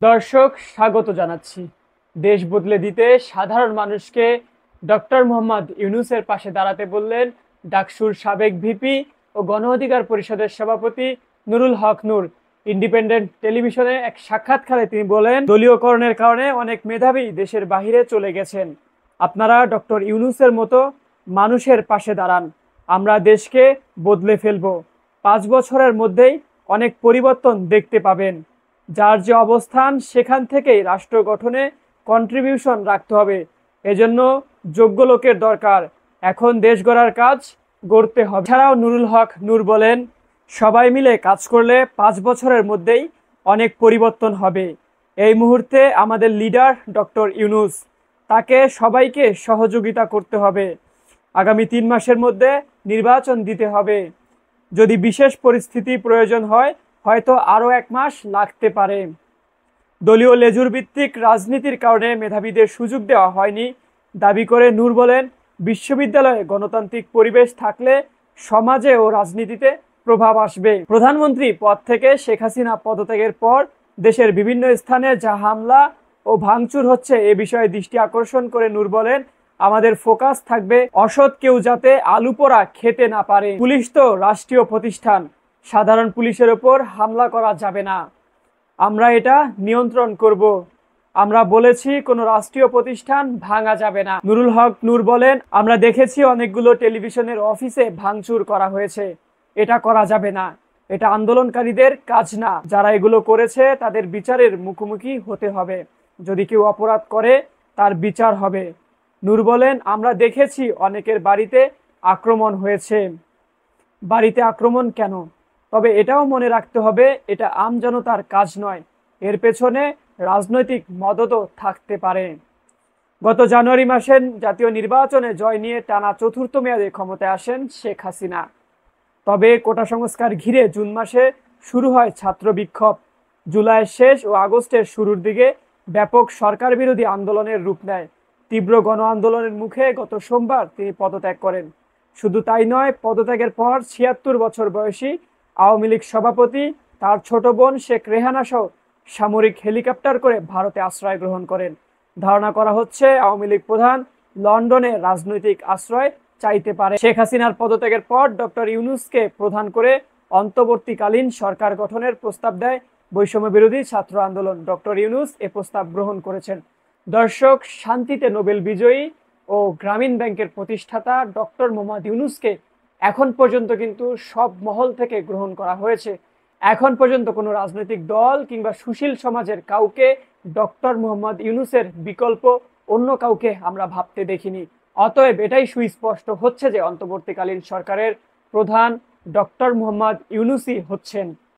দর্শক স্বাগত জানাচ্ছি। দেশ বদলে দিতে সাধারণ মানুষকে ডক্টর মোহাম্মদ ইউনূসের পাশে দাঁড়াতে বললেন ডাকসুর সাবেক ভিপি ও গণ অধিকার পরিষদের সভাপতি নুরুল হক নূর। ইন্ডিপেন্ডেন্ট টেলিভিশনে এক সাক্ষাৎকারে তিনি বলেন, দলীয়করণের কারণে অনেক মেধাবী দেশের বাহিরে চলে গেছেন। আপনারা ডক্টর ইউনূসের মতো মানুষের পাশে দাঁড়ান, আমরা দেশকে বদলে ফেলব। 5 বছরের মধ্যেই অনেক পরিবর্তন দেখতে পাবেন। যার যে অবস্থান সেখান থেকেই রাষ্ট্র গঠনে কন্ট্রিবিউশন রাখতে হবে। এজন্য যোগ্য লোকের দরকার। এখন দেশ গড়ার কাজ গড়তে হবে। এছাড়াও নুরুল হক নূর বলেন, সবাই মিলে কাজ করলে 5 বছরের মধ্যেই অনেক পরিবর্তন হবে। এই মুহূর্তে আমাদের লিডার ডক্টর ইউনূস, তাকে সবাইকে সহযোগিতা করতে হবে। আগামী 3 মাসের মধ্যে নির্বাচন দিতে হবে। যদি বিশেষ পরিস্থিতি প্রয়োজন হয় হয়তো আরও 1 মাস লাগতে পারে। দলীয় লেজুর ভিত্তিক রাজনীতির কারণে মেধাবীদের সুযোগ দেওয়া হয়নি দাবি করে নূর বলেন, বিশ্ববিদ্যালয়ে গণতান্ত্রিক পরিবেশ থাকলে সমাজে ও রাজনীতিতে প্রভাব আসবে। প্রধানমন্ত্রী পদ থেকে শেখ হাসিনা পদত্যাগের পর দেশের বিভিন্ন স্থানে যা হামলা ও ভাঙচুর হচ্ছে এ বিষয়ে দৃষ্টি আকর্ষণ করে নূর বলেন, আমাদের ফোকাস থাকবে অসৎ কেউ যাতে আলু পোড়া খেতে না পারে। পুলিশ তো রাষ্ট্রীয় প্রতিষ্ঠান, সাধারণ পুলিশের ওপর হামলা করা যাবে না। আমরা এটা নিয়ন্ত্রণ করব। আমরা বলেছি কোনো রাষ্ট্রীয় প্রতিষ্ঠান ভাঙা যাবে না। নুরুল হক নূর বলেন, আমরা দেখেছি অনেকগুলো টেলিভিশনের অফিসে ভাঙচুর করা হয়েছে। এটা করা যাবে না। এটা আন্দোলনকারীদের কাজ না। যারা এগুলো করেছে তাদের বিচারের মুখোমুখি হতে হবে। যদি কেউ অপরাধ করে তার বিচার হবে। নূর বলেন, আমরা দেখেছি অনেকের বাড়িতে আক্রমণ হয়েছে। বাড়িতে আক্রমণ কেন? তবে এটাও মনে রাখতে হবে, এটা আমজনতার কাজ নয়, এর পেছনে রাজনৈতিক মদতও থাকতে পারে। গত জানুয়ারি মাসে জাতীয় নির্বাচনে জয় নিয়ে টানা 4র্থ মেয়াদে ক্ষমতায় আসেন শেখ হাসিনা। তবে কোটা সংস্কার ঘিরে জুন মাসে শুরু হয় ছাত্র বিক্ষোভ। জুলাইয়ের শেষ ও আগস্টের শুরুর দিকে ব্যাপক সরকার বিরোধী আন্দোলনের রূপ নেয়। তীব্র গণ আন্দোলনের মুখে গত সোমবার তিনি পদত্যাগ করেন। শুধু তাই নয়, পদত্যাগের পর 76 বছর বয়সী আওয়ামী লীগ সভাপতি তার ছোট বোন শেখ রেহানা সহ সামরিক হেলিকপ্টার করে ভারতে আশ্রয় গ্রহণ করেন। ধারণা করা হচ্ছে আওয়ামী লীগ প্রধান লন্ডনে রাজনৈতিক আশ্রয় চাইতে পারে। শেখ হাসিনার পদত্যাগের পর ডক্টর ইউনূসকে প্রধান করে অন্তর্বর্তীকালীন সরকার গঠনের প্রস্তাব দেয় বৈষম্য বিরোধী ছাত্র আন্দোলন। ডক্টর ইউনূস এ প্রস্তাব গ্রহণ করেছেন। দর্শক, শান্তিতে নোবেল বিজয়ী ও গ্রামীণ ব্যাংকের প্রতিষ্ঠাতা ডক্টর মোহাম্মদ ইউনূসকে এখন পর্যন্ত কিন্তু সব মহল থেকে গ্রহণ করা হয়েছে। এখন পর্যন্ত কোনো রাজনৈতিক দল কিংবা সুশীল সমাজের কাউকে ডক্টর মোহাম্মদ ইউনূসের বিকল্প অন্য কাউকে আমরা ভাবতে দেখিনি। অতএব এটাই সুস্পষ্ট হচ্ছে যে অন্তর্বর্তীকালীন সরকারের প্রধান ডক্টর মোহাম্মদ ইউনূসই হচ্ছেন।